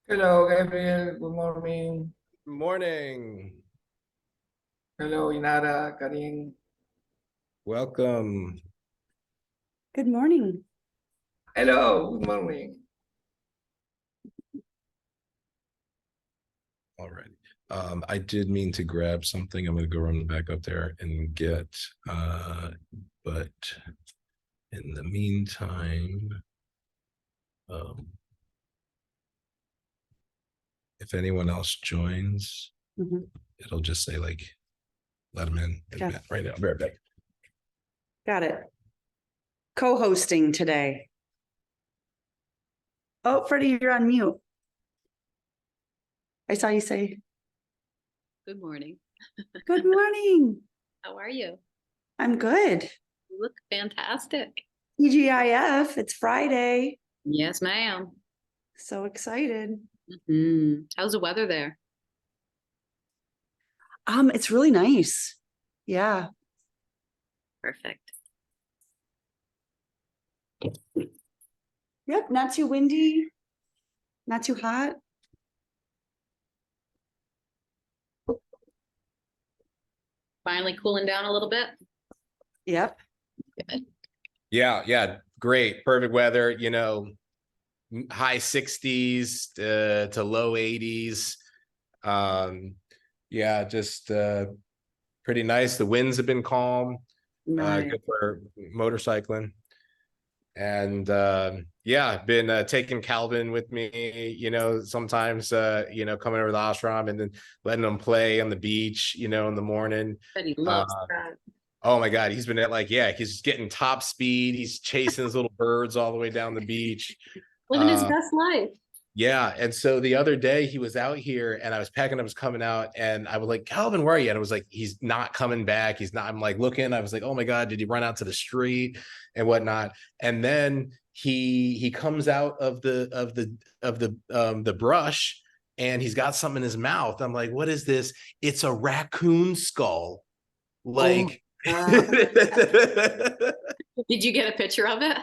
Hello, Gabriel. Good morning. Morning. Hello, Inara, Karin. Welcome. Good morning. Hello, good morning. All right. I did mean to grab something. I'm going to go run back up there and get, but in the meantime, um, if anyone else joins, it'll just say like, let them in. Yeah. Right now, I'll be right back. Got it. Co-hosting today. Oh, Freddie, you're on mute. I saw you say, Good morning. good morning. How are you? I'm good. You look fantastic. TGIF, it's Friday. Yes, ma'am. So excited. How's the weather there? It's really nice. Yeah. Perfect. Yep, not too windy, not too hot. Finally cooling down a little bit. Yep. Good. Yeah, great. Perfect weather, high 60s to low 80s. Yeah, just pretty nice. The winds have been calm. Nice. Good for motorcycling. And yeah, been taking Calvin with me, sometimes coming over to the ashram and then letting him play on the beach, in the morning. But he loves that. Oh my God, he's been he's getting top speed. He's chasing his little birds all the way down the beach. Living his best life. Yeah. And so the other day he was out here and I was packing up, was coming out and I was like, Calvin, where are you? And I was like, he's not coming back. He's not. I'm like looking. I was like, oh my God, did he run out to the street and whatnot? And then he comes out of the brush and he's got something in his mouth. I'm like, what is this? It's a raccoon skull. Like Did you get a picture of it?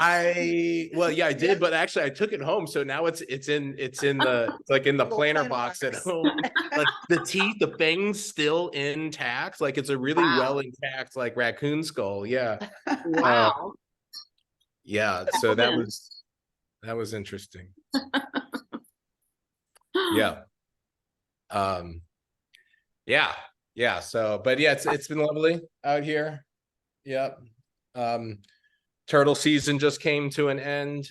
yeah, I did, but actually I took it home. So now it's in the planner box at home. Like the teeth, the fangs still intact. Like it's a really well intact like raccoon skull. Yeah. Wow. Yeah. So that was interesting. Yeah. Yeah. So, but yeah, it's been lovely out here. Yep. Turtle season just came to an end.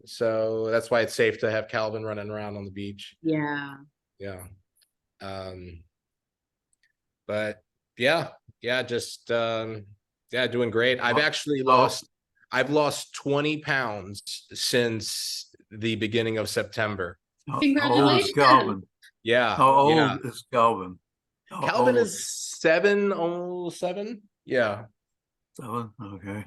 So that's why it's safe to have Calvin running around on the beach. Yeah. Yeah. But yeah, just doing great. I've lost 20 pounds since the beginning of September. Congratulations. How old is Calvin? Yeah. How old is Calvin? Calvin is 7, almost 7. Yeah. 7. Okay.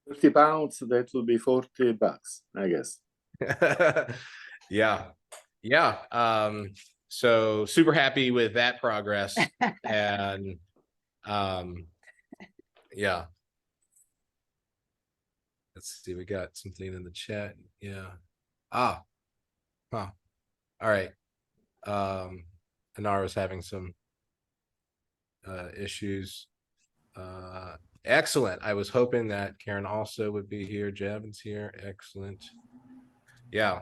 30 pounds, that would be $40, I guess. Yeah. So super happy with that progress. And yeah. Let's see, we got something in the chat. Yeah. All right. Anara's having some issues. Excellent. I was hoping that Karen also would be here. Javin's here. Excellent. Yeah.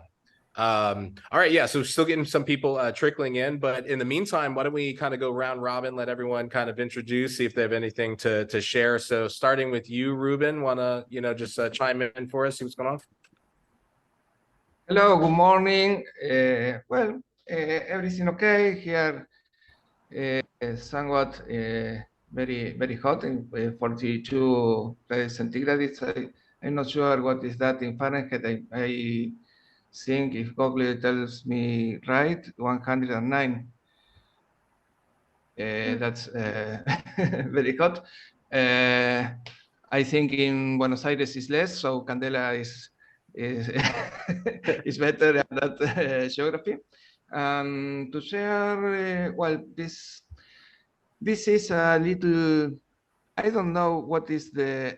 All right. Yeah. So still getting some people trickling in, but in the meantime, why don't we kind of go round robin, let everyone kind of introduce, see if they have anything to share. So starting with you, Ruben, want to, just chime in for us, see what's going on? Hello, good morning. Well, everything okay here. Somewhat very hot in 42 degrees centigrade. I'm not sure what is that in Fahrenheit. I think if Google tells me right, 109. That's very hot. I think in Buenos Aires is less, so Candela is is better at that geography. And to share, well, this is a little I don't know what is the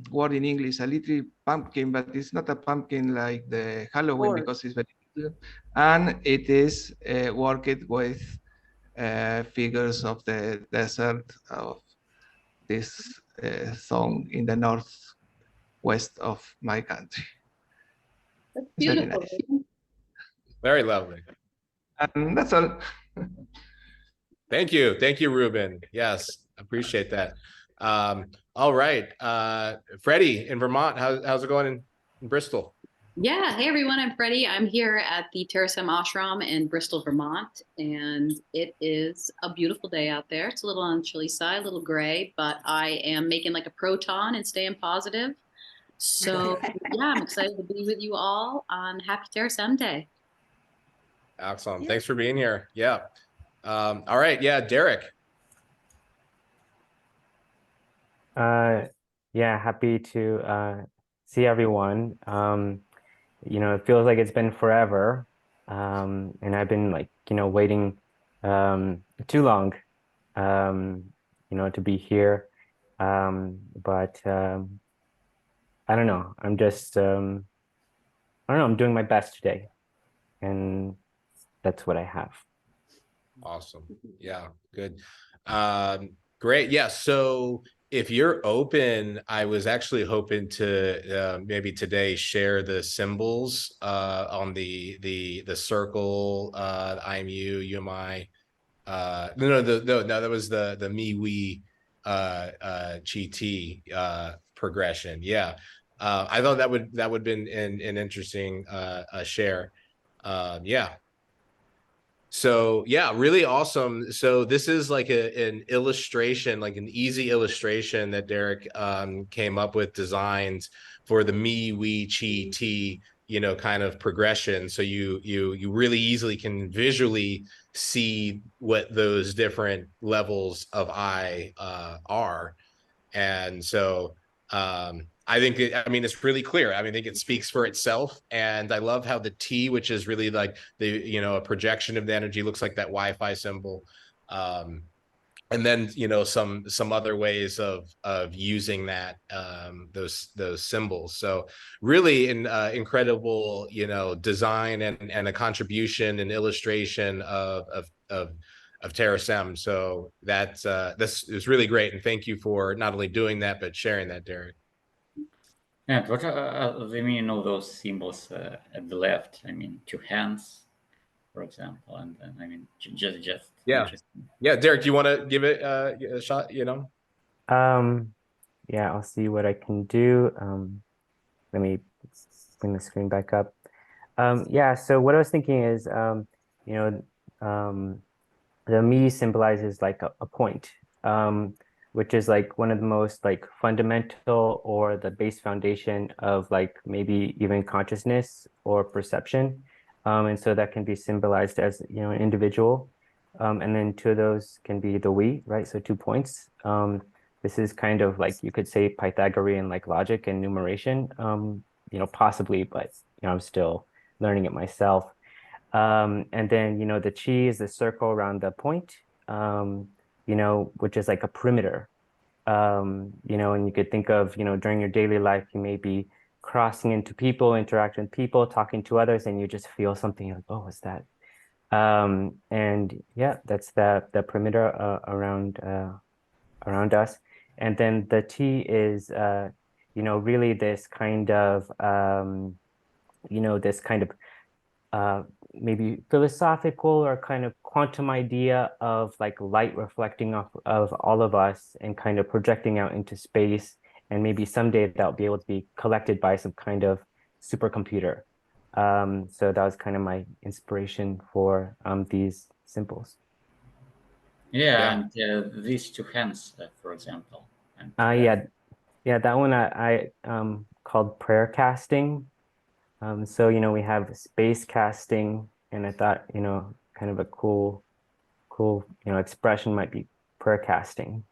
word in English, a little pumpkin, but it's not a pumpkin like the Halloween Or because it's very little. And it is worked with figures of the desert of this zone in the northwest of my country. That's It's very beautiful. nice. Very lovely. And that's all. Thank you. Thank you, Ruben. Yes, appreciate that. All right. Freddie in Vermont, how's it going in Bristol? Yeah. Hey, everyone. I'm Freddie. I'm here at the Terasem Ashram in Bristol, Vermont, and it is a beautiful day out there. It's a little on the chilly side, a little gray, but I am making like a proton and staying positive. So yeah, I'm excited to be with you all on Happy Terasem Day. Excellent. Yeah. Thanks for being here. Yeah. All right. Yeah, Derek. Yeah, happy to see everyone. It feels like it's been forever. And I've been like, waiting too long to be here. But I don't know. I'm just I don't know, I'm doing my best today. And that's what I have. Awesome. Yeah, good. Great. Yeah. So if you're open, I was actually hoping to maybe today share the symbols on the circle, IMU, UMI. No, that was the me, we, chi, ti progression. Yeah. I thought that would been an interesting share. Yeah. So yeah, really awesome. So this is like an illustration, like an easy illustration that Derek came up with, designs for the me, we, chi, ti, kind of progression. So you really easily can visually see what those different levels of I are. And so I think it's really clear. I think it speaks for itself. And I love how the T, which is really like a projection of the energy, looks like that Wi-Fi symbol. And then, some other ways of using that, those symbols. So really incredible, design and a contribution and illustration of Terasem. So this is really great. And thank you for not only doing that, but sharing that, Derek. And what are the meaning of those symbols at the left? Two hands, for example, and then just Yeah. interesting. Yeah, Derek, do you want to give it a shot? Yeah, I'll see what I can do. Let me bring the screen back up. Yeah, so what I was thinking is, the me symbolizes like a point, which is like one of the most like fundamental or the base foundation of like maybe even consciousness or perception. And so that can be symbolized as, an individual. And then two of those can be the we, right? So 2 points. This is kind of like, you could say Pythagorean like logic and numeration, possibly, but I'm still learning it myself. And then, the chi is the circle around the point, which is like a perimeter. And you could think of, during your daily life, you may be crossing into people, interacting with people, talking to others, and you just feel something like, oh, what's that? And yeah, that's the perimeter around us. And then the T is, really this kind of, maybe philosophical or kind of quantum idea of like light reflecting off of all of us and kind of projecting out into space. And maybe someday that'll be able to be collected by some kind of supercomputer. So that was kind of my inspiration for these symbols. Yeah, and these 2 hands, for example. And, yeah, that one I called prayer casting. So, we have space casting, and I thought, kind of a cool, expression might be prayer casting.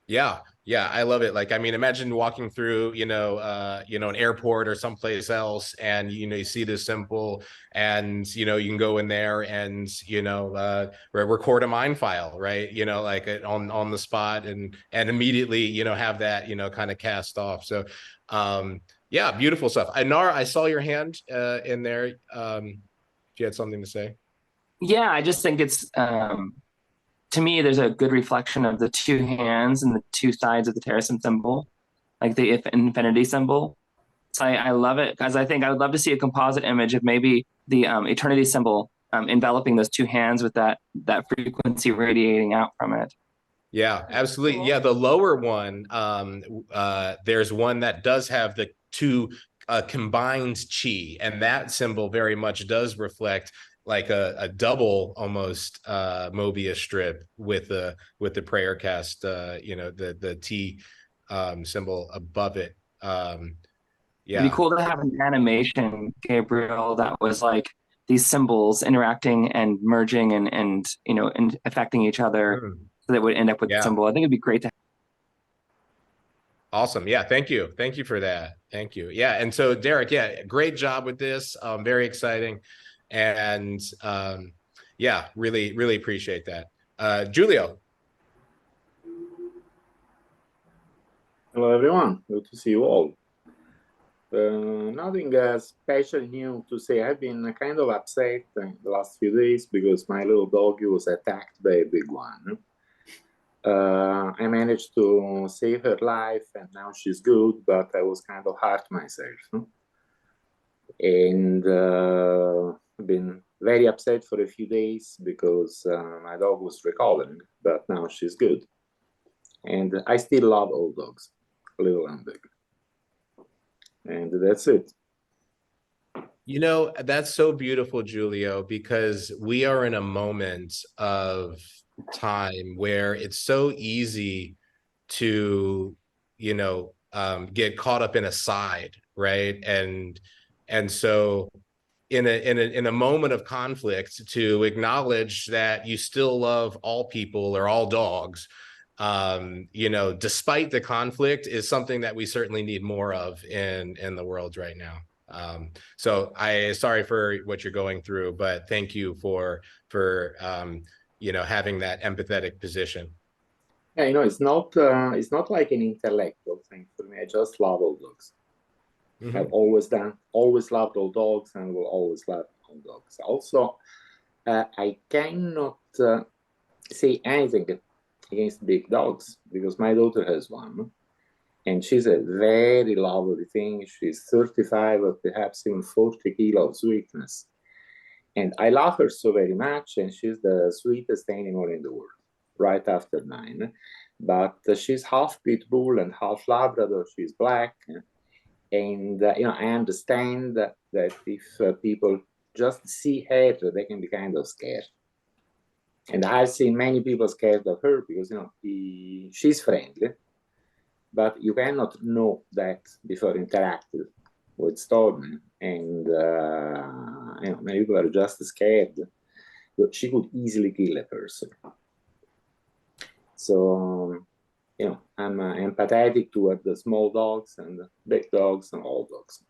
Yeah. Yeah, I love it. Like, I mean, imagine walking through, an airport or someplace else, and you see this symbol, and you can go in there and record a mind file, right? Like on the spot, and immediately have that kind of cast off. So, yeah, beautiful stuff. Nara, I saw your hand in there. If you had something to say. Yeah, I just think it's to me, there's a good reflection of the two hands and the two sides of the Terasem symbol, like the infinity symbol. So I love it because I think I would love to see a composite image of maybe the eternity symbol enveloping those two hands with that frequency radiating out from it. Yeah, absolutely. Yeah, the lower one, there's one that does have the two combined chi, and that symbol very much does reflect like a double almost Mobius strip with the prayer cast, the T symbol above it. Yeah, It'd be cool to have an animation, Gabriel, that was like these symbols interacting and merging and affecting each other, so that would end up with the symbol. I think it'd be great to. Awesome. Yeah. Thank you. Thank you for that. Thank you. Yeah. And so Derek, yeah, great job with this. Very exciting. And yeah, really, really appreciate that. Giulio. Hello, everyone. Good to see you all. Nothing special new to say. I've been kind of upset in the last few days because my little doggy was attacked by a big one. I managed to save her life, and now she's good, but I was kind of hurt myself. And I've been very upset for a few days because my dog was recovering, but now she's good. And I still love all dogs, little and big. And that's it. That's so beautiful, Giulio, because we are in a moment of time where it's so easy to, get caught up in a side, right? And so in a moment of conflict, to acknowledge that you still love all people or all dogs, despite the conflict, is something that we certainly need more of in the world right now. So sorry for what you're going through, but thank you for having that empathetic position. Yeah, it's not like an intellectual thing for me. I just love all dogs. Mm-hmm. I've always loved all dogs, and will always love all dogs. Also, I cannot say anything against big dogs because my daughter has one, and she's a very lovely thing. She's 35 or perhaps even 40 kilos of sweetness, and I love her so very much. And she's the sweetest animal in the world, right after mine. But she's half pit bull and half Labrador. She's black, and I understand that if people just see her, they can be kind of scared. And I've seen many people scared of her because she's friendly, but you cannot know that before interacting with Stormy. And many people are just scared that she could easily kill a person. So I'm empathetic toward the small dogs and the big dogs and all dogs.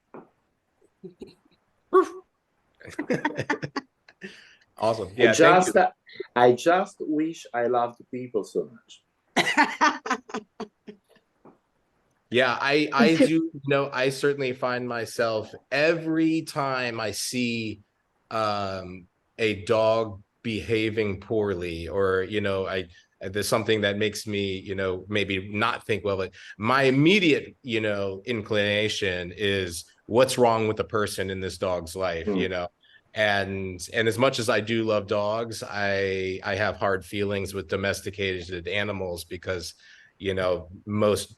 Awesome. Yeah, I just wish I loved people so much. Yeah, I do. I certainly find myself every time I see a dog behaving poorly, or there's something that makes me maybe not think well, but my immediate inclination is what's wrong with the person in this dog's life. And as much as I do love dogs, I have hard feelings with domesticated animals because most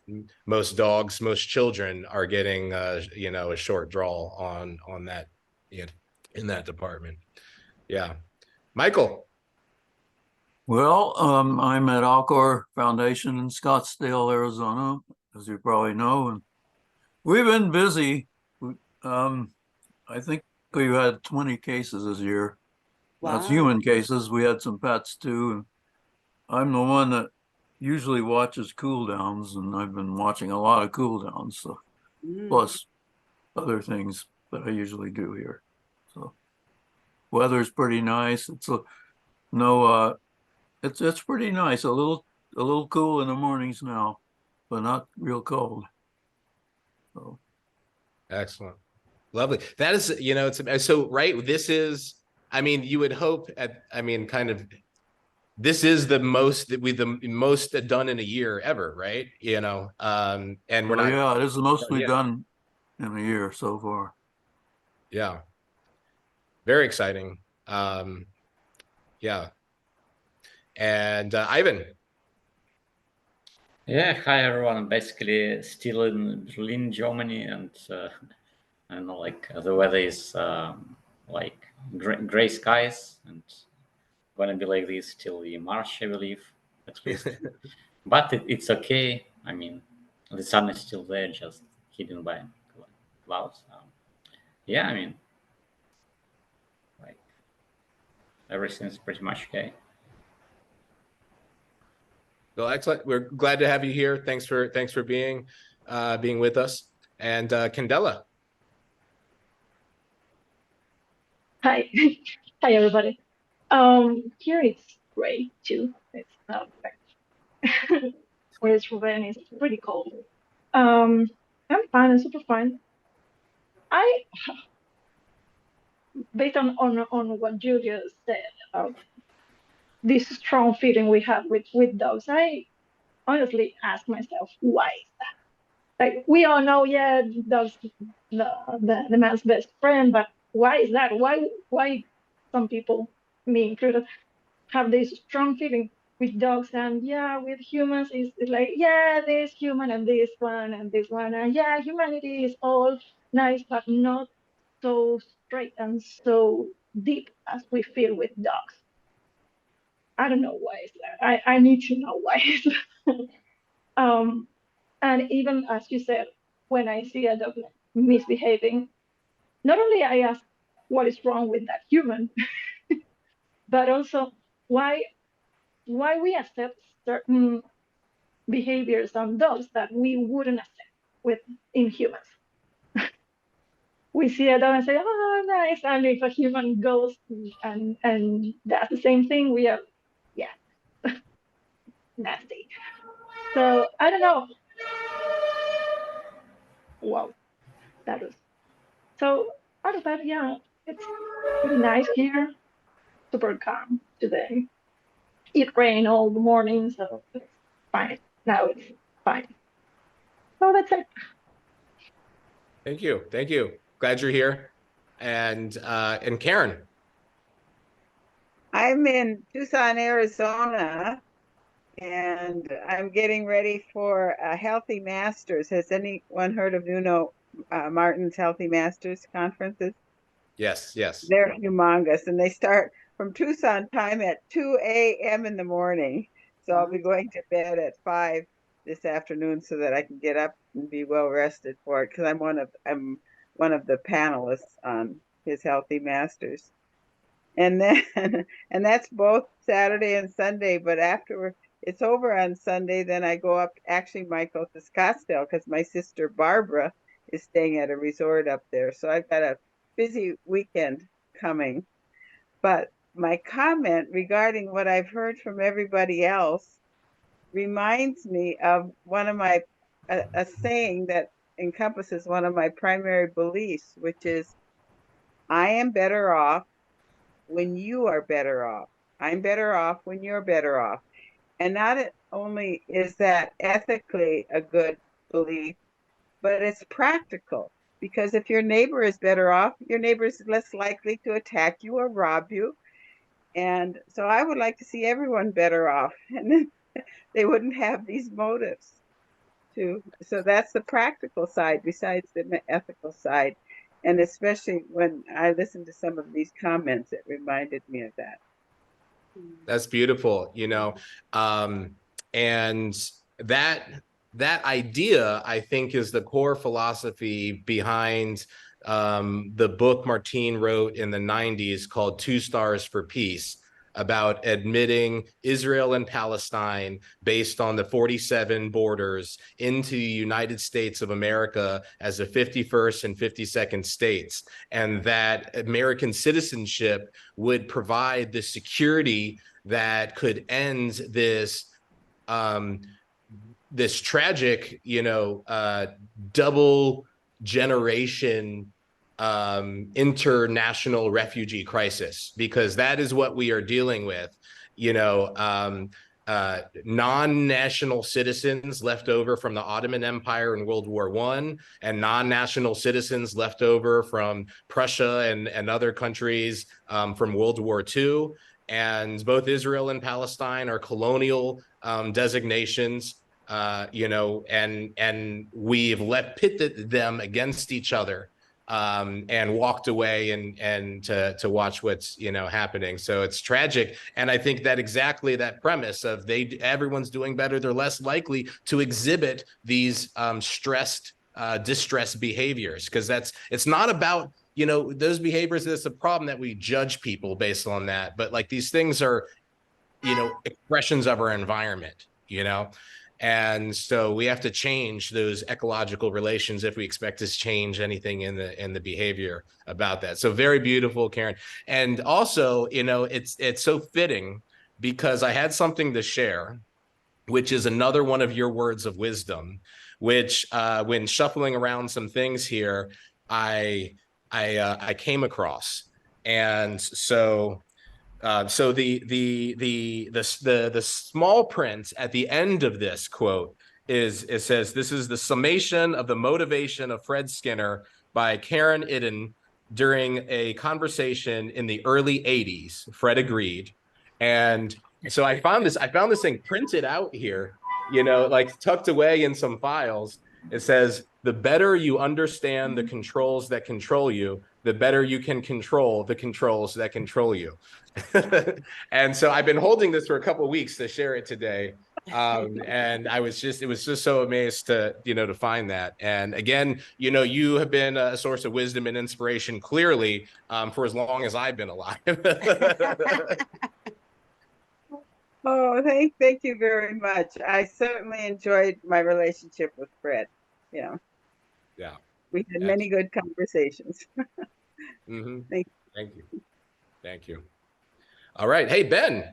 dogs, most children are getting a short draw on that in that department. Yeah. Michael. Well, I'm at Alcor Foundation in Scottsdale, Arizona, as you probably know, and we've been busy. I think we've had 20 cases this year. Wow. That's human cases. We had some pets too. And I'm the one that usually watches cool downs, and I've been watching a lot of cool downs, so plus other things that I usually do here. So weather's pretty nice. It's pretty nice. A little cool in the mornings now, but not real cold. So Excellent. Lovely. That is, it's so right. This is, I mean, you would hope this is the most done in a year ever, right? And we're not. Yeah, it is the most we've done in a year so far. Yeah. Very exciting. Yeah. And Ivan. Yeah, hi everyone. I'm basically still in Berlin, Germany, and I don't know, like the weather is like gray skies, and gonna be like this till the March, I believe, at least. But it's okay. I mean, the sun is still there, just hidden by clouds. Yeah, I mean, like everything's pretty much okay. Well, excellent. We're glad to have you here. Thanks for being with us. And Candela. Hi, hi everybody. Here it's gray too. It's not whereas Ruben is pretty cold. I'm fine. I'm super fine. Based on what Julia said, this strong feeling we have with dogs, I honestly ask myself, why is that? Like we all know, yeah, dogs the man's best friend, but why is that? Why some people, me included, have this strong feeling with dogs, and yeah, with humans is like, yeah, this human and this one and this one, and yeah, humanity is all nice, but not so straight and so deep as we feel with dogs. I don't know why is that. I need to know why is that. And even as you said, when I see a dog misbehaving, not only I ask what is wrong with that human, but also why we accept certain behaviors on dogs that we wouldn't accept in humans. We see a dog and say, "Oh, nice," and if a human goes and does the same thing, we are, yeah, nasty. So I don't know. Wow, that was so. Out of that, yeah, it's pretty nice here. Super calm today. It rained all the morning, so it's fine. Now it's fine. So that's it. Thank you. Thank you. Glad you're here. And Karen. I'm in Tucson, Arizona, and I'm getting ready for a Healthy Masters. Has anyone heard of Nuno Martin's Healthy Masters conferences? Yes, yes. They're humongous, and they start from Tucson time at 2 a.m. in the morning. So I'll be going to bed at 5 this afternoon so that I can get up and be well rested for it, because I'm one of the panelists on his Healthy Masters. And then and that's both Saturday and Sunday, but after it's over on Sunday, then I go up, actually, Michael, to Scottsdale, because my sister Barbara is staying at a resort up there. So I've got a busy weekend coming. But my comment regarding what I've heard from everybody else reminds me of one of my a saying that encompasses one of my primary beliefs, which is, I am better off when you are better off. I'm better off when you're better off. And not only is that ethically a good belief, but it's practical. Because if your neighbor is better off, your neighbor is less likely to attack you or rob you. And so I would like to see everyone better off, and then they wouldn't have these motives too. So that's the practical side besides the ethical side. And especially when I listened to some of these comments, it reminded me of that. That's beautiful, and that idea, I think, is the core philosophy behind the book Martine wrote in the 90s called 2 Stars for Peace. about admitting Israel and Palestine based on the 47 borders into the United States of America as the 51st and 52nd states, and that American citizenship would provide the security that could end this this tragic, double generation international refugee crisis, because that is what we are dealing with. Non-national citizens left over from the Ottoman Empire in World War I, and non-national citizens left over from Prussia and other countries from World War II. And both Israel and Palestine are colonial designations, and we've pitted them against each other, and walked away and to watch what's happening. So it's tragic, and I think that exactly that premise of everyone's doing better, they're less likely to exhibit these distressed behaviors, because it's not about those behaviors. That's a problem, that we judge people based on that, but like these things are expressions of our environment, and so we have to change those ecological relations if we expect to change anything in the behavior about that. So very beautiful, Karen. And also, it's so fitting, because I had something to share, which is another one of your words of wisdom, which when shuffling around some things here, I came across. And so the small print at the end of this quote it says, "This is the summation of the motivation of Fred Skinner by Karen Itten during a conversation in the early 80s. Fred agreed." And so I found this thing printed out here, like tucked away in some files. It says, "The better you understand the controls that control you, the better you can control the controls that control you." And so I've been holding this for a couple of weeks to share it today. And it was just so amazed to find that. And again, you have been a source of wisdom and inspiration, clearly, for as long as I've been alive. Oh, thank you very much. I certainly enjoyed my relationship with Fred. Yeah. We had many good conversations. Mm-hmm. Thank you. Thank you. All right. Hey, Ben.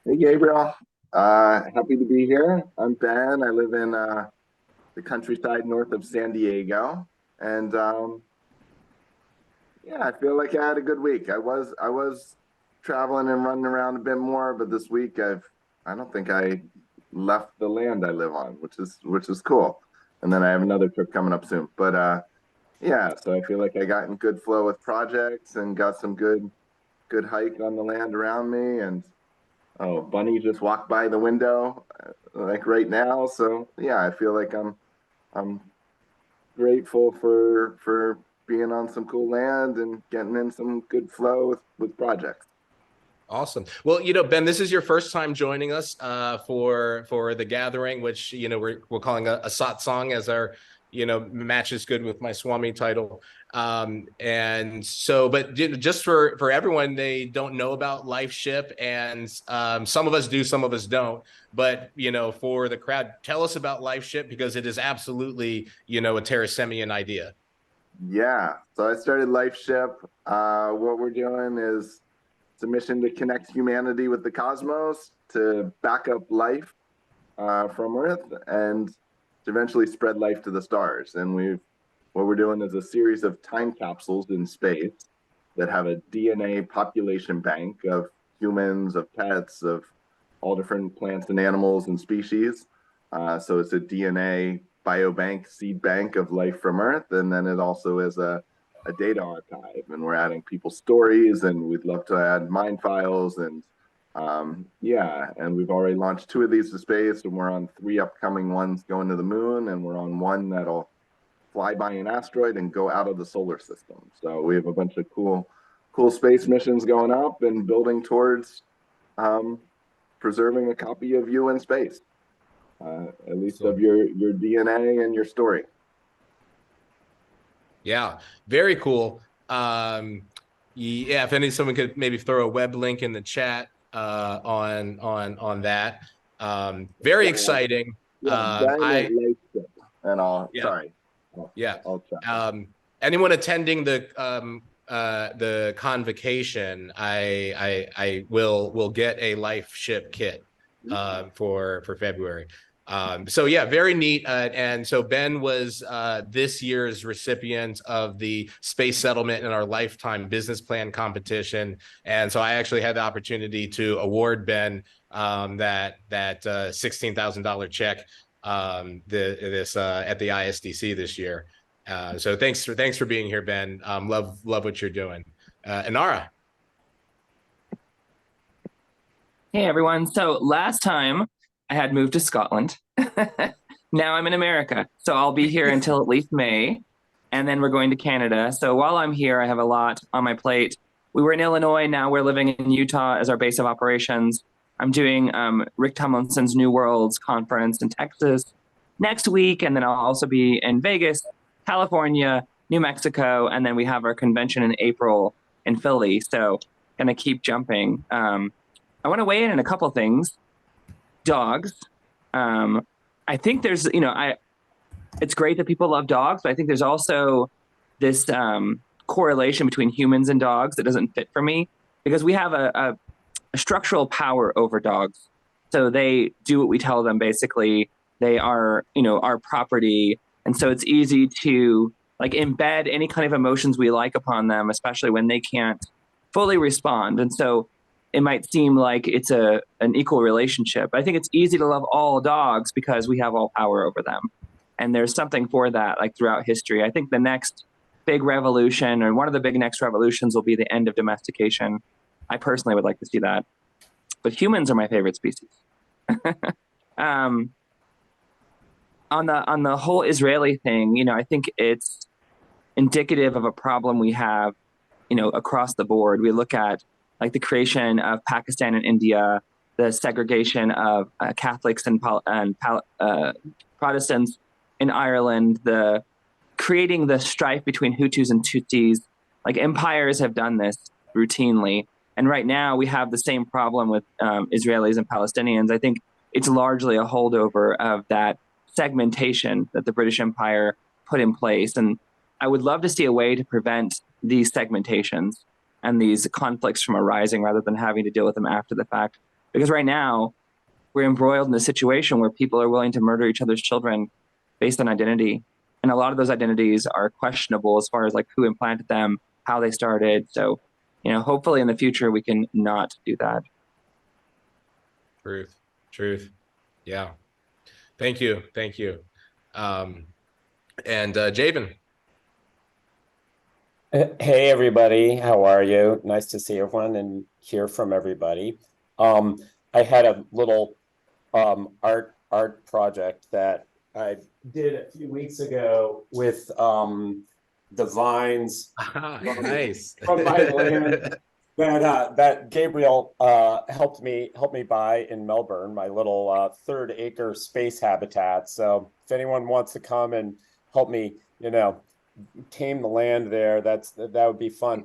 Hey, Gabriel. Happy to be here. I'm Ben. I live in the countryside north of San Diego. And I feel like I had a good week. I was traveling and running around a bit more, but this week I don't think I left the land I live on, which is cool. And then I have another trip coming up soon. But so I feel like I got in good flow with projects and got some good hike on the land around me. And Bunny just walked by the window like right now. So I feel like I'm grateful for being on some cool land and getting in some good flow with projects. Awesome. Well, Ben, this is your first time joining us for the gathering, which we're calling a satsang, as our matches good with my Swami title. And so, but just for everyone, they don't know about LifeShip, and some of us do, some of us don't. But for the crowd, tell us about LifeShip, because it is absolutely a Terasemian idea. Yeah. So I started LifeShip. What we're doing is, it's a mission to connect humanity with the cosmos, to back up life from Earth, and to eventually spread life to the stars. And what we're doing is a series of time capsules in space that have a DNA population bank of humans, of pets, of all different plants and animals and species. So it's a DNA biobank, seed bank of life from Earth. And then it also is a data archive, and we're adding people's stories, and we'd love to add mind files, and and we've already launched 2 of these to space, and we're on 3 upcoming ones going to the moon, and we're on one that'll fly by an asteroid and go out of the solar system. So we have a bunch of cool space missions going up and building towards preserving a copy of you in space, at least of your DNA and your story. Yeah, very cool. Yeah, if someone could maybe throw a web link in the chat on that. Very exciting. And I'll Yeah. sorry. Yeah. I'll try. Anyone attending the convocation, I will get a life ship kit for February. So yeah, very neat. And so Ben was this year's recipient of the Space Settlement in Our Lifetime Business Plan competition, and so I actually had the opportunity to award Ben that $16,000 check at the ISDC this year. So thanks for being here, Ben. Love what you're doing. Inara. Hey everyone. So last time I had moved to Scotland. Now I'm in America. So I'll be here until at least May. And then we're going to Canada. So while I'm here, I have a lot on my plate. We were in Illinois. Now we're living in Utah as our base of operations. I'm doing Rick Tomlinson's New Worlds conference in Texas next week. And then I'll also be in Vegas, California, New Mexico. And then we have our convention in April in Philly. So gonna keep jumping. I want to weigh in on a couple things. Dogs. I think there's, it's great that people love dogs, but I think there's also this correlation between humans and dogs that doesn't fit for me, because we have a structural power over dogs. So they do what we tell them, basically. They are, our property. And so it's easy to embed any kind of emotions we like upon them, especially when they can't fully respond. And so it might seem like it's an equal relationship. I think it's easy to love all dogs because we have all power over them. And there's something for that, throughout history. I think the next big revolution, or one of the big next revolutions, will be the end of domestication. I personally would like to see that. But humans are my favorite species. On the whole Israeli thing, I think it's indicative of a problem we have, across the board. We look at the creation of Pakistan and India, the segregation of Catholics and Protestants in Ireland, the creating the strife between Hutus and Tutsis. Empires have done this routinely. And right now we have the same problem with Israelis and Palestinians. I think it's largely a holdover of that segmentation that the British Empire put in place. And I would love to see a way to prevent these segmentations and these conflicts from arising, rather than having to deal with them after the fact. Because right now, we're embroiled in a situation where people are willing to murder each other's children based on identity. And a lot of those identities are questionable as far as who implanted them, how they started. So, hopefully in the future, we can not do that. Truth. Yeah. Thank you. And Javen. Hey everybody, how are you? Nice to see everyone and hear from everybody. I had a little art project that I did a few weeks ago with the vines nice. from my land that Gabriel helped me buy in Melbourne, my little 3rd-acre space habitat. So if anyone wants to come and help me, tame the land there, that would be fun.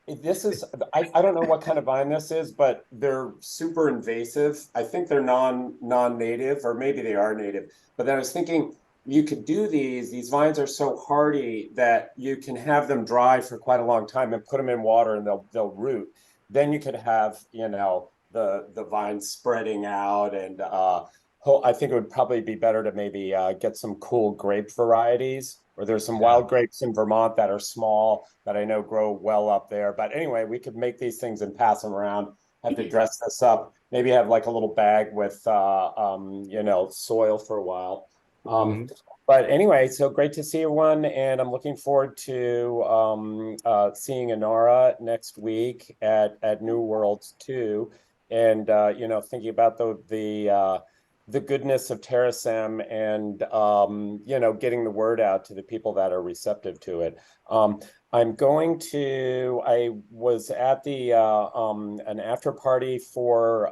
This is I don't know what kind of vine this is, but they're super invasive. I think they're non-native, or maybe they are native. But then I was thinking, you could do these vines are so hardy that you can have them dry for quite a long time and put them in water and they'll root. Then you could have the vines spreading out, and I think it would probably be better to maybe get some cool grape varieties. Or there's some wild grapes in Vermont that are small that I know grow well up there. But anyway, we could make these things and pass them around. Have to dress this up. Maybe have a little bag with soil for a while. But anyway, so great to see everyone, and I'm looking forward to seeing Inara next week at New Worlds 2, and thinking about the goodness of Terasem, and getting the word out to the people that are receptive to it. I was at the an after party for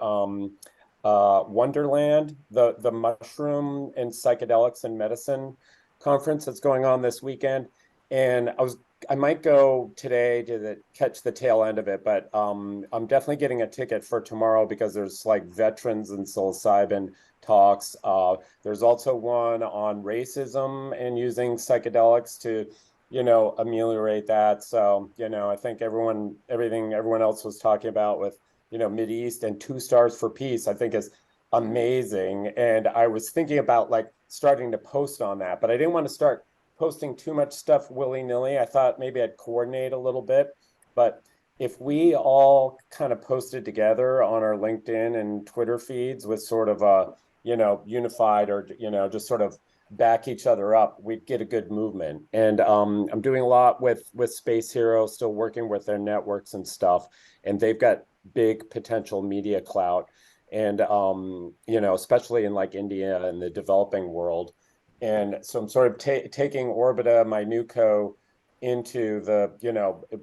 Wonderland, the mushroom and psychedelics and medicine conference that's going on this weekend, and I was might go today to catch the tail end of it, but I'm definitely getting a ticket for tomorrow because there's like veterans and psilocybin talks. There's also one on racism and using psychedelics to, ameliorate that. So, I think everything everyone else was talking about with, Mideast and 2 Stars for Peace, I think is amazing. And I was thinking about like starting to post on that, but I didn't want to start posting too much stuff willy-nilly. I thought maybe I'd coordinate a little bit, but if we all kind of posted together on our LinkedIn and Twitter feeds with sort of a, unified or, just sort of back each other up, we'd get a good movement. And I'm doing a lot with Space Hero, still working with their networks and stuff, and they've got big potential media clout. And, especially in like India and the developing world. And so I'm sort of taking Orbita, my new co, into the,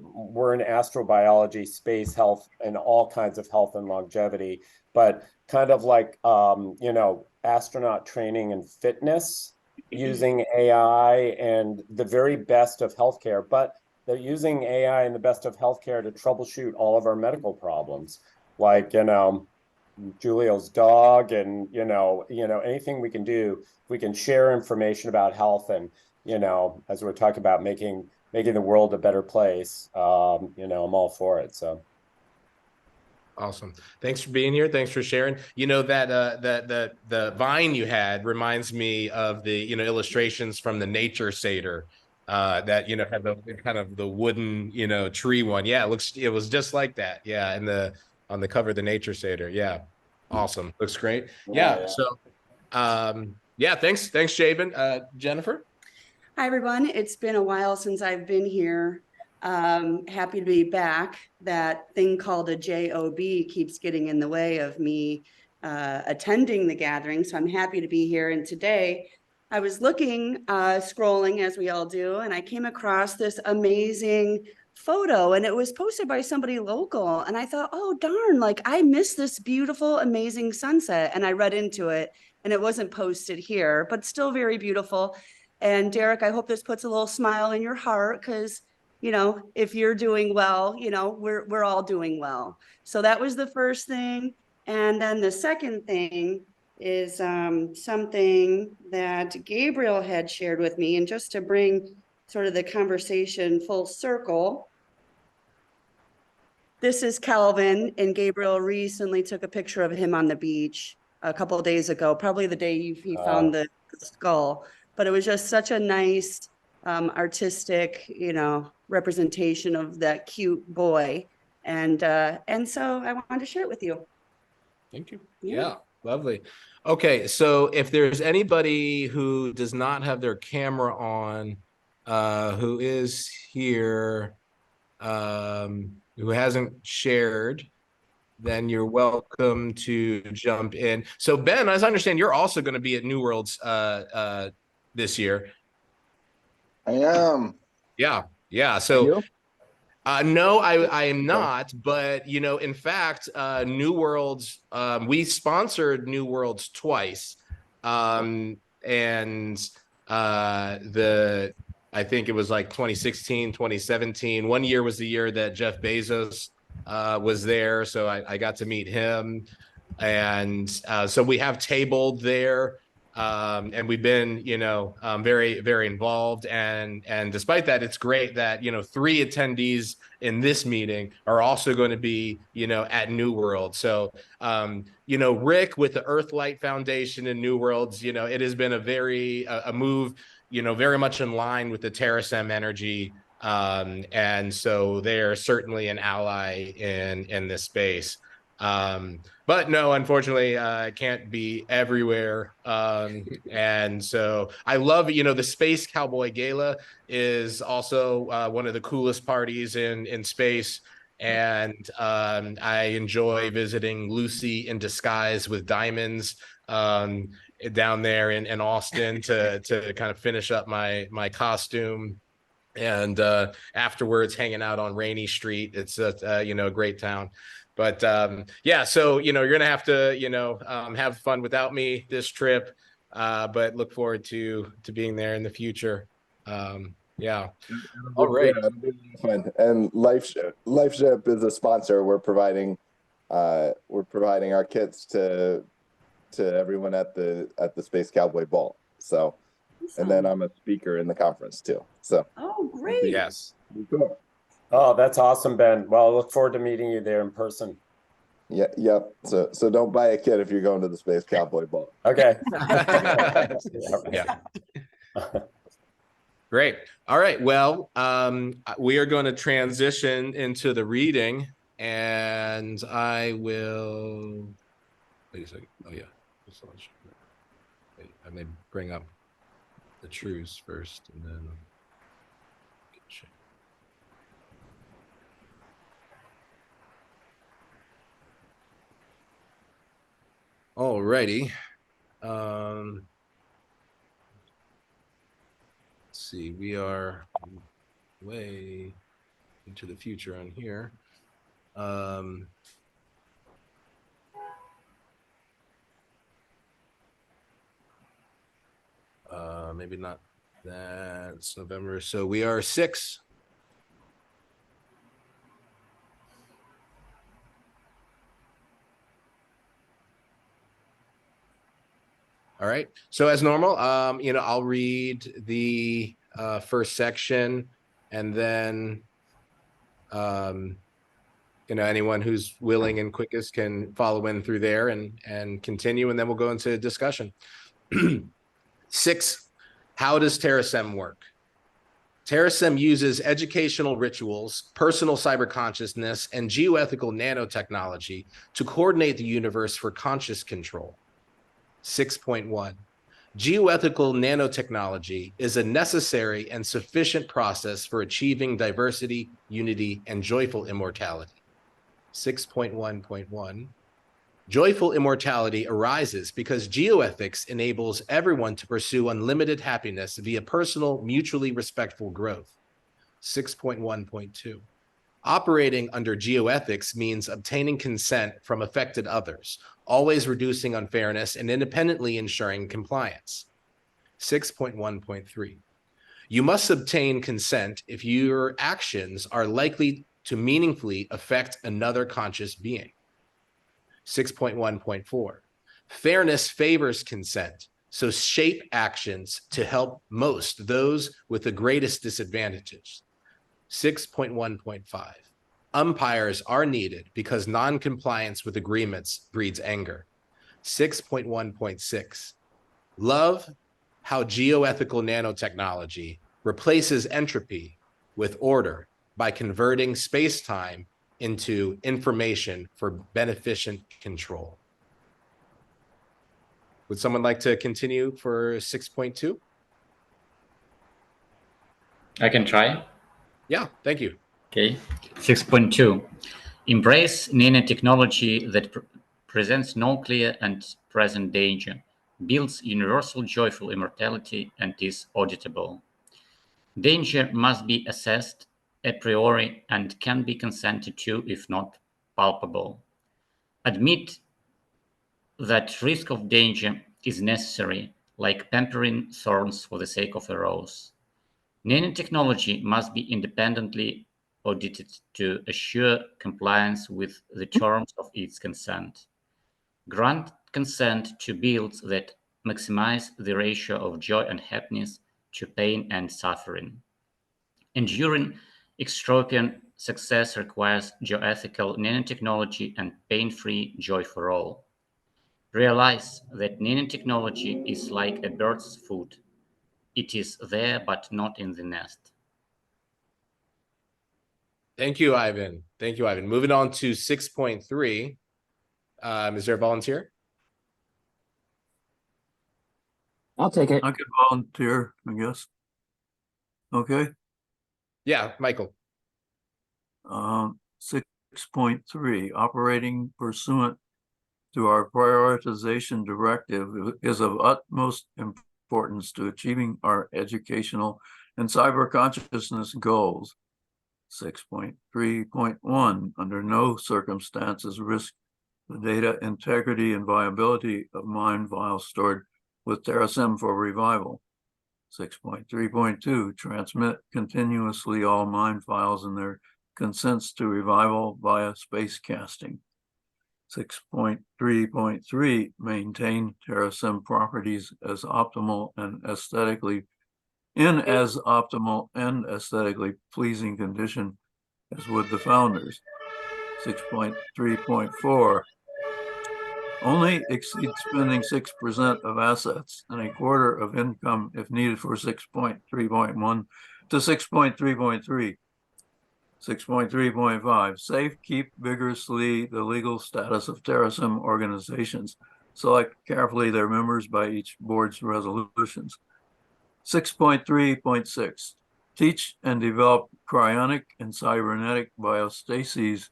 we're in astrobiology, space health, and all kinds of health and longevity, but kind of like, astronaut training and fitness using AI and the very best of healthcare, but they're using AI and the best of healthcare to troubleshoot all of our medical problems. Like, Julio's dog and, anything we can do, we can share information about health and, as we're talking about making the world a better place, I'm all for it. So. Awesome. Thanks for being here. Thanks for sharing. That the vine you had reminds me of the, illustrations from the Nature Seder that, had the kind of the wooden, tree one. Yeah, it was just like that. Yeah. And on the cover of the Nature Seder. Yeah. Awesome. Looks great. Yeah. So, thanks, Jabin. Jennifer. Hi, everyone. It's been a while since I've been here. Happy to be back. That thing called a job keeps getting in the way of me attending the gathering, so I'm happy to be here. And today I was looking, scrolling as we all do, and I came across this amazing photo, and it was posted by somebody local, and I thought, oh darn, like I missed this beautiful, amazing sunset. And I read into it, and it wasn't posted here, but still very beautiful. And Derek, I hope this puts a little smile in your heart, because if you're doing well, we're all doing well. So that was the first thing. And then the second thing is something that Gabriel had shared with me. And just to bring sort of the conversation full circle, this is Calvin, and Gabriel recently took a picture of him on the beach a couple of days ago, probably the day he found the skull. But it was just such a nice artistic, representation of that cute boy. And so I wanted to share it with you. Thank you. Yeah, lovely. Okay, so if there's anybody who does not have their camera on, who is here, who hasn't shared, then you're welcome to jump in. So Ben, as I understand, you're also going to be at New Worlds this year. I am. Yeah. So, no, I am not. But in fact, New Worlds, we sponsored New Worlds twice, and I think it was like 2016, 2017. One year was the year that Jeff Bezos was there, so I got to meet him, and so we have tabled there. And we've been, very, very involved. And despite that, it's great that, 3 attendees in this meeting are also going to be, at New World. So, Rick with the Earthlight Foundation in New Worlds, it has been a move, very much in line with the Terasem energy. And so they're certainly an ally in this space. But no, unfortunately, I can't be everywhere. And so I love, the Space Cowboy Gala is also one of the coolest parties in space. And I enjoy visiting Lucy in Disguise with Diamonds down there in Austin to kind of finish up my costume. And afterwards, hanging out on Rainy Street. It's a great town. But so you're gonna have to have fun without me this trip, but look forward to being there in the future. Yeah. All right. Yeah, it'll be fun. And LifeShip is a sponsor. We're providing our kits to everyone at the Space Cowboy Ball. So, and then I'm a speaker in the conference too. So. Oh, great. Yes. Cool. Oh, that's awesome, Ben. Well, I look forward to meeting you there in person. Yeah, yep. So don't buy a kit if you're going to the Space Cowboy Ball. Okay. Yeah. Great. All right. Well, we are going to transition into the reading, and I will. Wait a second. Oh yeah. Wait, I may bring up the truths first, and then. All righty. Let's see. We are way into the future on here. Maybe not that. It's November. So we are 6. All right. So as normal, I'll read the first section, and then, anyone who's willing and quickest can follow in through there and continue, and then we'll go into discussion. 6. How does Terasem work? Terasem uses educational rituals, personal cyber consciousness, and geoethical nanotechnology to coordinate the universe for conscious control. 6.1. Geoethical nanotechnology is a necessary and sufficient process for achieving diversity, unity, and joyful immortality. 6.1.1. Joyful immortality arises because geoethics enables everyone to pursue unlimited happiness via personal, mutually respectful growth. 6.1.2. Operating under geoethics means obtaining consent from affected others, always reducing unfairness and independently ensuring compliance. 6.1.3. You must obtain consent if your actions are likely to meaningfully affect another conscious being. 6.1.4. Fairness favors consent, so shape actions to help most those with the greatest disadvantages. 6.1.5. Umpires are needed because non-compliance with agreements breeds anger. 6.1.6. Love how geoethical nanotechnology replaces entropy with order by converting space-time into information for beneficent control. Would someone like to continue for 6.2? I can try. Yeah, thank you. Okay. 6.2. Embrace nanotechnology that presents no clear and present danger, builds universal joyful immortality, and is auditable. Danger must be assessed a priori and can be consented to if not palpable. Admit that risk of danger is necessary, like pampering thorns for the sake of a rose. Nanotechnology must be independently audited to assure compliance with the terms of its consent. Grant consent to builds that maximize the ratio of joy and happiness to pain and suffering. Enduring extropian success requires geoethical nanotechnology and pain-free joy for all. Realize that nanotechnology is like a bird's foot. It is there, but not in the nest. Thank you, Ivan. Thank you, Ivan. Moving on to 6.3. Is there a volunteer? I'll take it. I could volunteer, I guess. Okay. Yeah, Michael. 6.3, operating pursuant to our prioritization directive is of utmost importance to achieving our educational and cyber consciousness goals. 6.3.1, under no circumstances risk the data integrity and viability of mind files stored with Terasem for revival. 6.3.2, transmit continuously all mind files and their consents to revival via space casting. 6.3.3, maintain Terasem properties as optimal and aesthetically pleasing condition as would the founders. 6.3.4, only exceed spending 6% of assets and a quarter of income if needed for 6.3.1 to 6.3.3. 6.3.5, safe, keep vigorously the legal status of Terasem organizations. Select carefully their members by each board's resolutions. 6.3.6, teach and develop cryonic and cybernetic biostases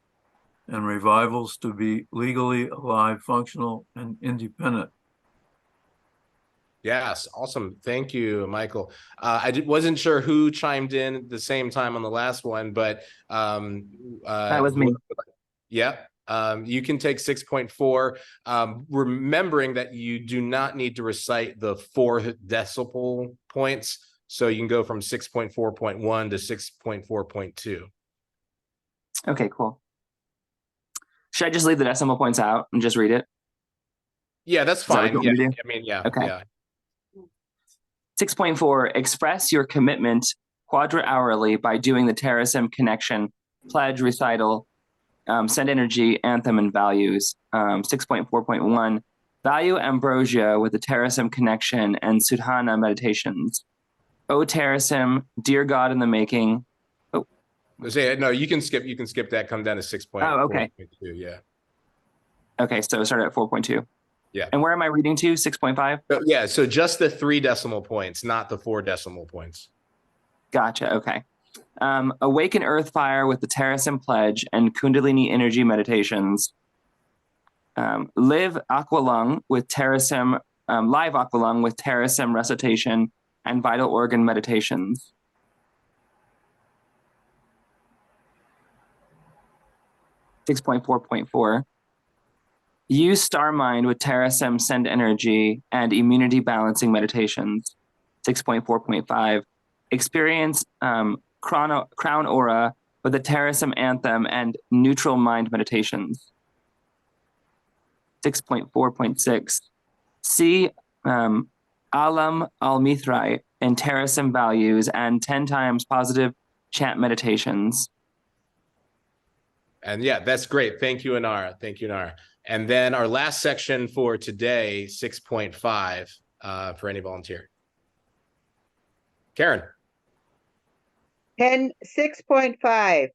and revivals to be legally alive, functional, and independent. Yes, awesome. Thank you, Michael. Wasn't sure who chimed in at the same time on the last one, but that was me. Yeah, you can take 6.4, remembering that you do not need to recite the 4 decimal points, so you can go from 6.4.1 to 6.4.2. Okay, cool. Should I just leave the decimal points out and just read it? Yeah, that's fine. Yeah, I mean, yeah. Okay. Yeah. 6.4, express your commitment quadra-hourly by doing the Terasem connection, pledge, recital, send energy, anthem, and values. 6.4.1, value ambrosia with the Terasem connection and Sudhana meditations. O Terasem, dear God in the making. Oh, no, you can skip that, come down to 6.4.2. Oh, okay. Yeah. Okay, so start at 4.2. Yeah. And where am I reading to? 6.5? Yeah, so just the 3 decimal points, not the 4 decimal points. Gotcha, okay. Awaken Earth Fire with the Terasem Pledge and Kundalini Energy Meditations. Live Aqualung with Terasem, live Aqualung with Terasem Recitation and Vital Organ Meditations. .4.4. Use Star Mind with Terasem Send Energy and Immunity Balancing Meditations. 6.4.5. Experience Crown Aura with the Terasem Anthem and Neutral Mind Meditations. 6.4.6. See Alam Al-Mithrai and Terasem Values and 10 times positive chant meditations. And yeah, that's great. Thank you, Inara. Thank you, Inara. And then our last section for today, 6.5, for any volunteer. Karen. 6.5,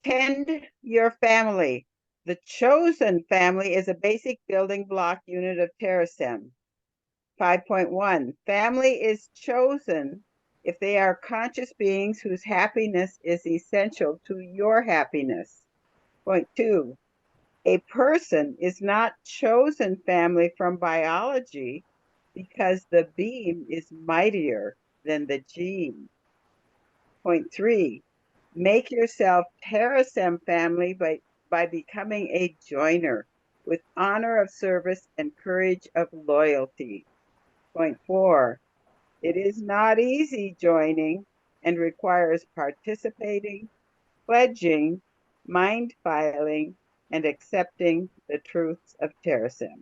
tend your family. The chosen family is a basic building block unit of Terasem. 5.1, family is chosen if they are conscious beings whose happiness is essential to your happiness. Point 2, a person is not chosen family from biology because the beam is mightier than the gene. Point 3, make yourself Terasem family by becoming a joiner with honor of service and courage of loyalty. Point 4, it is not easy joining and requires participating, pledging, mind filing, and accepting the truths of Terasem.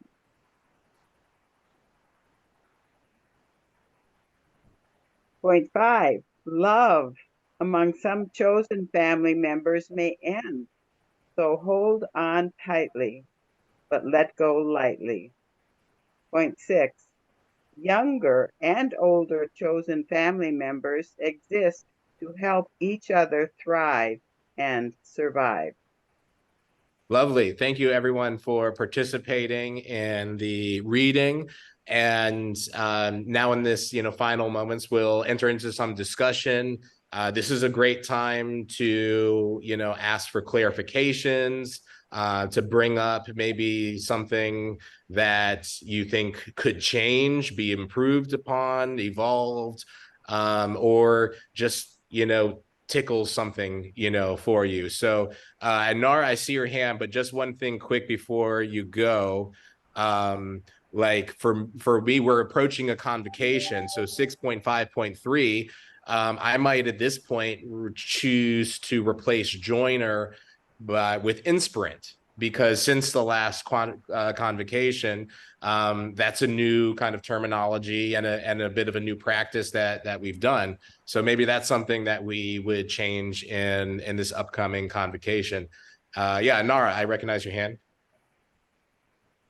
Point 5, love among some chosen family members may end, so hold on tightly, but let go lightly. Point 6, younger and older chosen family members exist to help each other thrive and survive. Lovely. Thank you, everyone, for participating in the reading. And now in this, final moments, we'll enter into some discussion. This is a great time to, ask for clarifications, to bring up maybe something that you think could change, be improved upon, evolved, or just, tickle something, for you. So, Nara, I see your hand, but just one thing quick before you go. like for me, we're approaching a convocation. So 6.5.3, I might at this point choose to replace joiner with inspirant, because since the last convocation, that's a new kind of terminology and a bit of a new practice that we've done. So maybe that's something that we would change in this upcoming convocation. Yeah, Nara, I recognize your hand.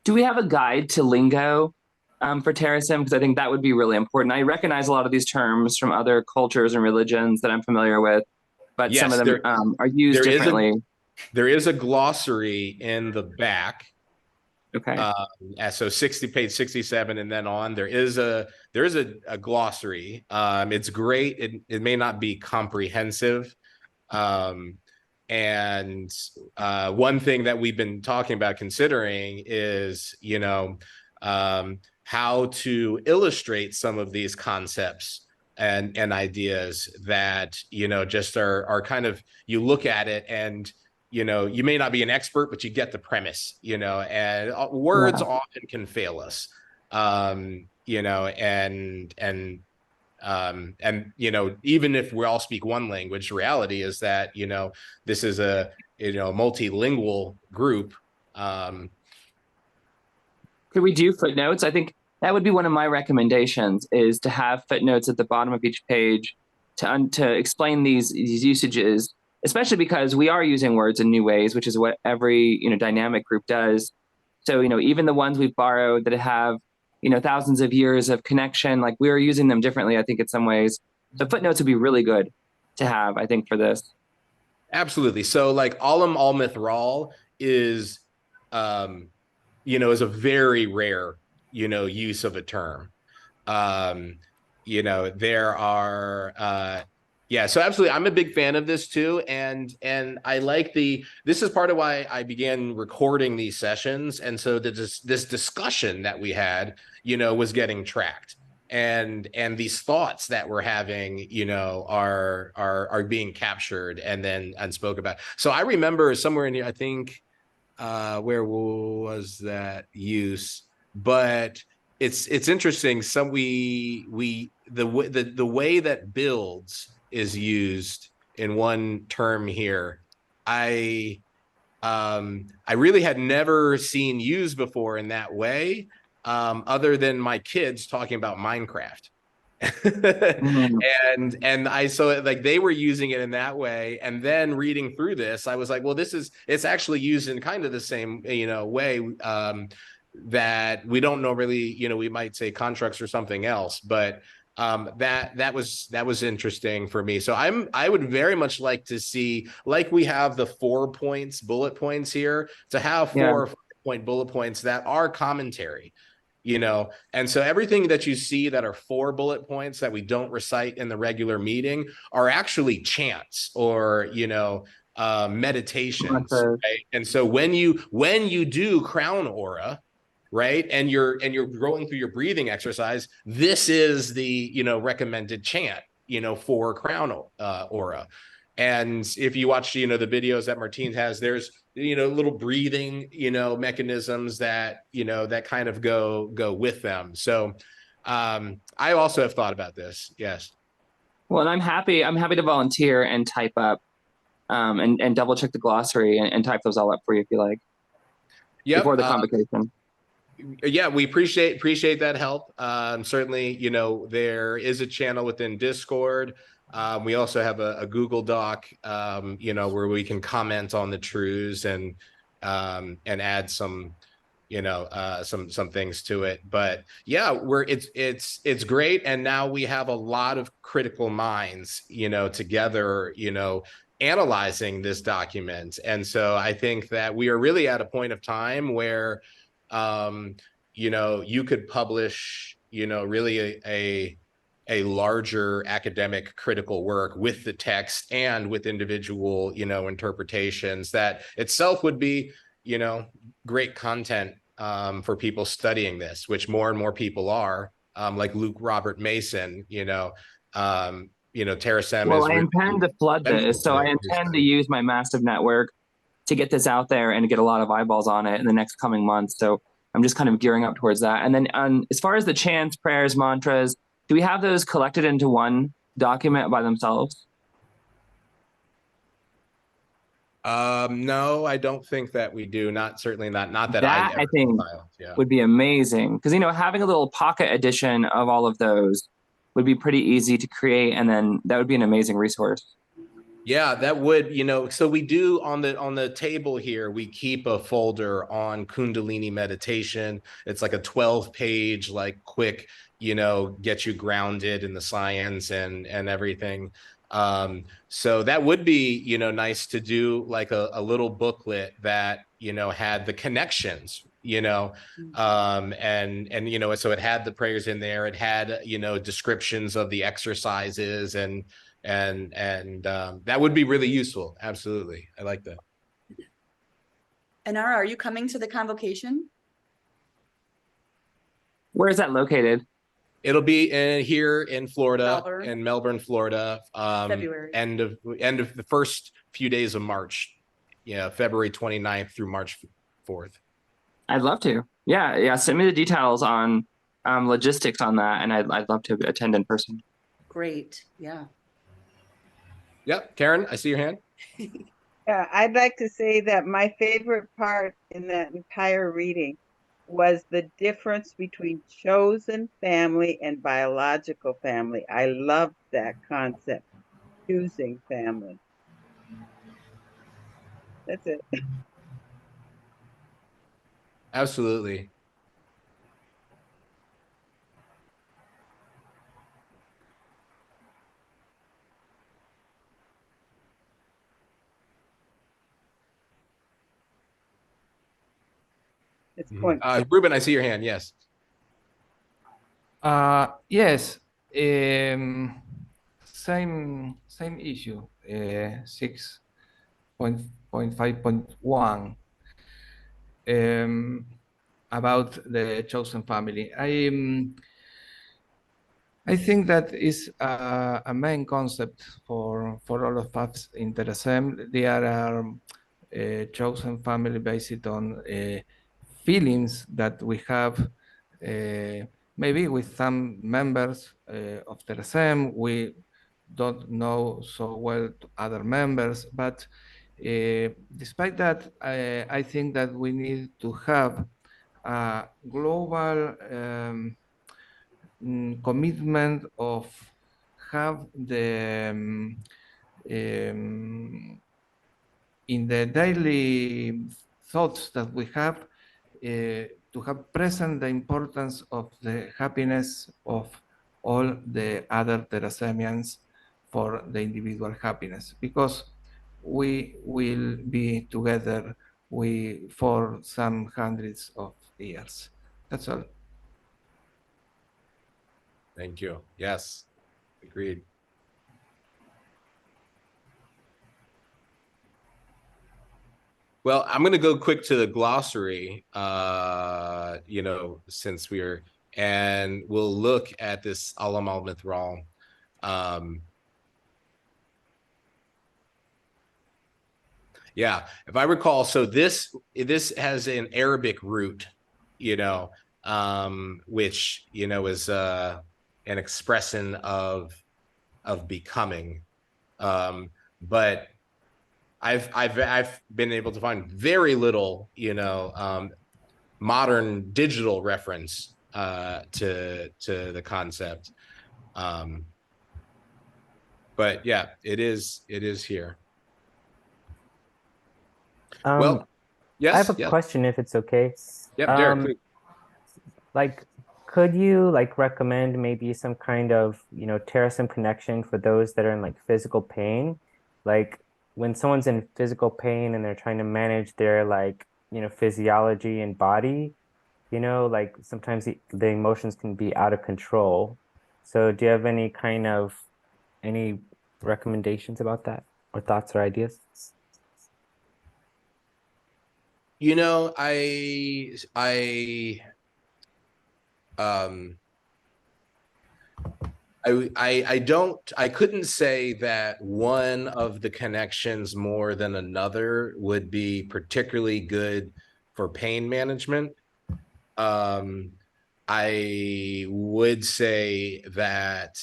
Do we have a guide to lingo for Terasem? Because I think that would be really important. I recognize a lot of these terms from other cultures and religions that I'm familiar with, but Yes, some of them are used differently. There is a glossary in the back. Okay. So page 67 and then on, there is a glossary. It's great. It may not be comprehensive. And one thing that we've been talking about considering is, how to illustrate some of these concepts and ideas that, just are kind of, you look at it and, you may not be an expert, but you get the premise, and words often can fail us, and even if we all speak one language, the reality is that, this is a, multilingual group. Could we do footnotes? I think that would be one of my recommendations, is to have footnotes at the bottom of each page to explain these usages, especially because we are using words in new ways, which is what every, dynamic group does. So, even the ones we've borrowed that have, thousands of years of connection, like we are using them differently, I think, in some ways. So footnotes would be really good to have, I think, for this. Absolutely. So like Olam Al Mithral is, is a very rare, use of a term. There are, so absolutely. I'm a big fan of this too. And I like this is part of why I began recording these sessions. And so this discussion that we had, was getting tracked, and these thoughts that we're having, are being captured and then spoke about. So I remember somewhere in here, I think, where was that use? But it's interesting. The way that builds is used in one term here, I really had never seen used before in that way, other than my kids talking about Minecraft. and I saw like they were using it in that way, and then reading through this, I was like, well, it's actually used in kind of the same way, that we don't know really, we might say constructs or something else, but that was interesting for me. So I would very much like to see, like we have the 4 bullet points here, to have 4 point bullet points that are commentary. And so everything that you see that are 4 bullet points that we don't recite in the regular meeting are actually chants or, meditations. Right? And so when you do crown aura, right, and you're going through your breathing exercise, this is the, recommended chant, for crown aura. And if you watch, the videos that Martine has, there's, little breathing, mechanisms that, that kind of go with them. So I also have thought about this. Yes. Well, and I'm happy to volunteer and type up and double check the glossary and type those all up for you if you like. Before the convocation. Yeah, we appreciate that help. Certainly, there is a channel within Discord. We also have a Google Doc, where we can comment on the truths and add some, some things to it. But yeah, it's great. And now we have a lot of critical minds, together, analyzing this document. And so I think that we are really at a point of time where, you could publish, really a larger academic critical work with the text and with individual, interpretations that itself would be, great content for people studying this, which more and more people are, like Luke Robert Mason, Terasem. Well, I intend to flood this, so I intend to use my massive network to get this out there and get a lot of eyeballs on it in the next coming months. So I'm just kind of gearing up towards that. And then as far as the chants, prayers, mantras, do we have those collected into one document by themselves? No, I don't think that we do. Certainly not that That I I think compiled. Yeah. would be amazing, because having a little pocket edition of all of those would be pretty easy to create, and then that would be an amazing resource. Yeah, that would, so we do on the table here, we keep a folder on Kundalini meditation. It's like a 12-page, like quick, get you grounded in the science and everything. So that would be, nice to do like a little booklet that, had the connections, and so it had the prayers in there. It had, descriptions of the exercises and that would be really useful. Absolutely. I like that. And are you coming to the convocation? Where is that located? It'll be here in Florida, Melbourne. in Melbourne, Florida. February. End of the first few days of March. Yeah, February 29th through March 4th. I'd love to. Yeah. Send me the details on logistics on that, and I'd love to attend in person. Great. Yeah. Yep. Karen, I see your hand. Yeah, I'd like to say that my favorite part in that entire reading was the difference between chosen family and biological family. I loved that concept, choosing family. That's it. Absolutely. It's point. Ruben, I see your hand. Yes. Yes. Same issue. 6.5.1 about the chosen family. I think that is a main concept for all of us in Terasem. There are chosen family based on feelings that we have, maybe with some members of Terasem. We don't know so well to other members, but despite that, I think that we need to have a global commitment of have the in the daily thoughts that we have to have present the importance of the happiness of all the other Terasemians for the individual happiness, because we will be together for some hundreds of years. That's all. Thank you. Yes. Agreed. Well, I'm going to go quick to the glossary, since and we'll look at this Alam al-Mithral. Yeah, if I recall, so this has an Arabic root, which, is an expression of becoming. But I've been able to find very little, modern digital reference to the concept. But yeah, it is here. Well, yes. I have a question, if it's okay. Yep, Derek, please. Like, could you recommend maybe some kind of Terasem connection for those that are in physical pain? Like, when someone's in physical pain and they're trying to manage their physiology and body, sometimes the emotions can be out of control. So do you have any recommendations about that, or thoughts or ideas? I couldn't say that one of the connections more than another would be particularly good for pain management. I would say that,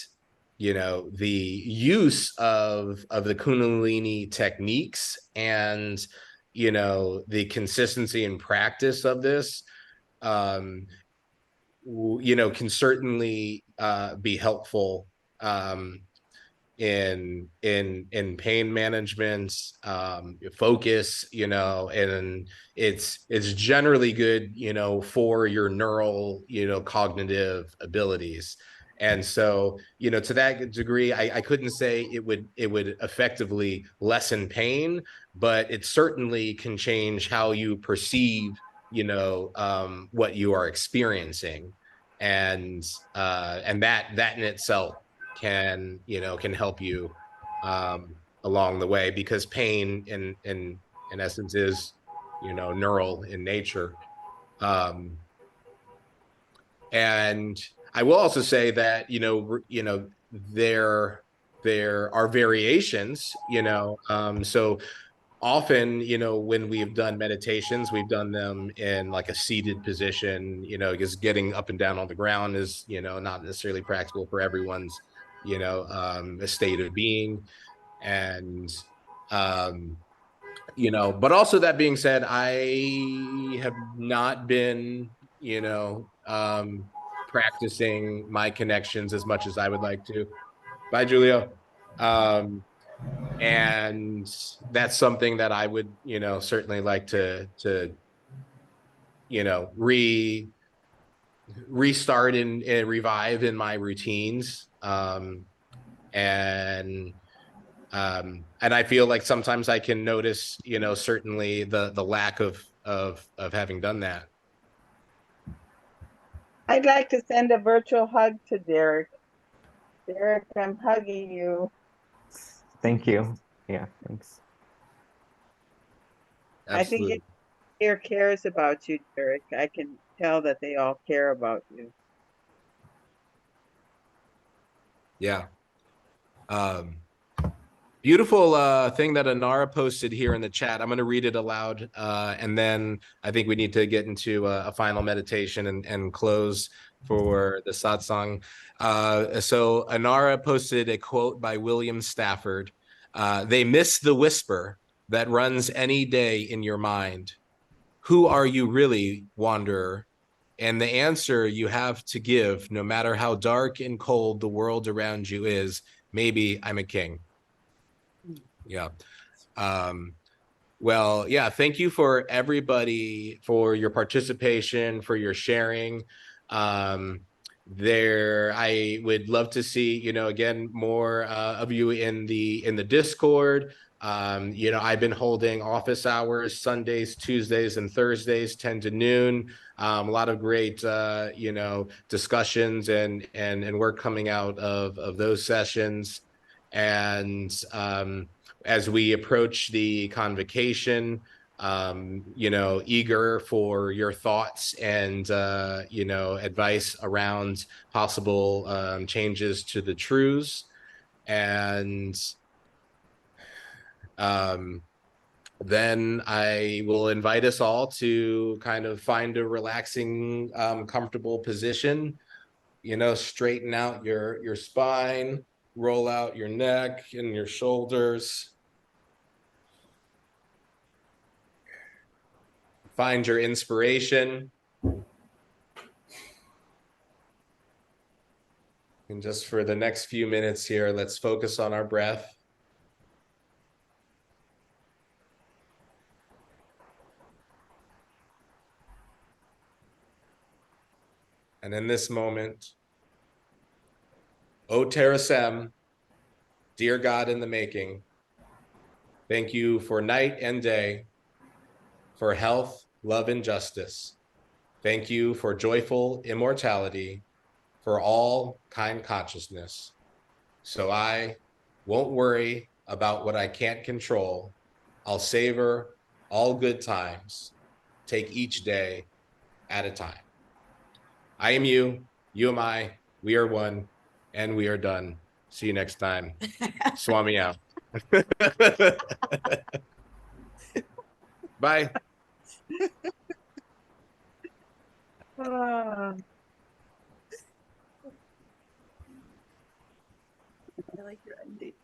you know, the use of the Kundalini techniques and, you know, the consistency and practice of this, you know, can certainly be helpful in pain management, focus, you know, and it's generally good, you know, for your neural, you know, cognitive abilities. And so, you know, to that degree, I couldn't say it would effectively lessen pain, but it certainly can change how you perceive, you know, what you are experiencing. And that in itself can, you know, can help you along the way, because pain in essence is, you know, neural in nature. And I will also say that, you know, there are variations, you know, so often, you know, when we've done meditations, we've done them in like a seated position, you know, because getting up and down on the ground is, you know, not necessarily practical for everyone's, you know, a state of being. And, you know, but also that being said, I have not been, you know, practicing my connections as much as I would like to. Bye, Julio. And that's something that I would, you know, certainly like to you know, restart and revive in my routines. And I feel like sometimes I can notice, you know, certainly the lack of having done that. I'd like to send a virtual hug to Derek. Derek, I'm hugging you. Thank you. Yeah, thanks. Absolutely. I think here cares about you, Derek. I can tell that they all care about you. Yeah. Beautiful thing that Anara posted here in the chat. I'm going to read it aloud, and then I think we need to get into a final meditation and close for the satsang. So Anara posted a quote by William Stafford. They miss the whisper that runs any day in your mind. Who are you really, wanderer? And the answer you have to give, no matter how dark and cold the world around you is, maybe I'm a king. Yeah. Well, yeah, thank you for everybody for your participation, for your sharing. I would love to see, you know, again, more of you in the Discord. You know, I've been holding office hours Sundays, Tuesdays, and Thursdays, 10 to noon. A lot of great, you know, discussions and work coming out of those sessions. And as we approach the convocation, you know, eager for your thoughts and, you know, advice around possible changes to the truths. And then I will invite us all to kind of find a relaxing, comfortable position, you know, straighten out your spine, roll out your neck and your shoulders. Find your inspiration. And just for the next few minutes here, let's focus on our breath. And in this moment, O Terasem, dear God in the making, thank you for night and day, for health, love, and justice. Thank you for joyful immortality, for all kind consciousness. So I won't worry about what I can't control. I'll savor all good times. Take each day at a time. I am you, you am I, we are one, and we are done. See you next time. Swami out. Bye. Ah. I like your ending.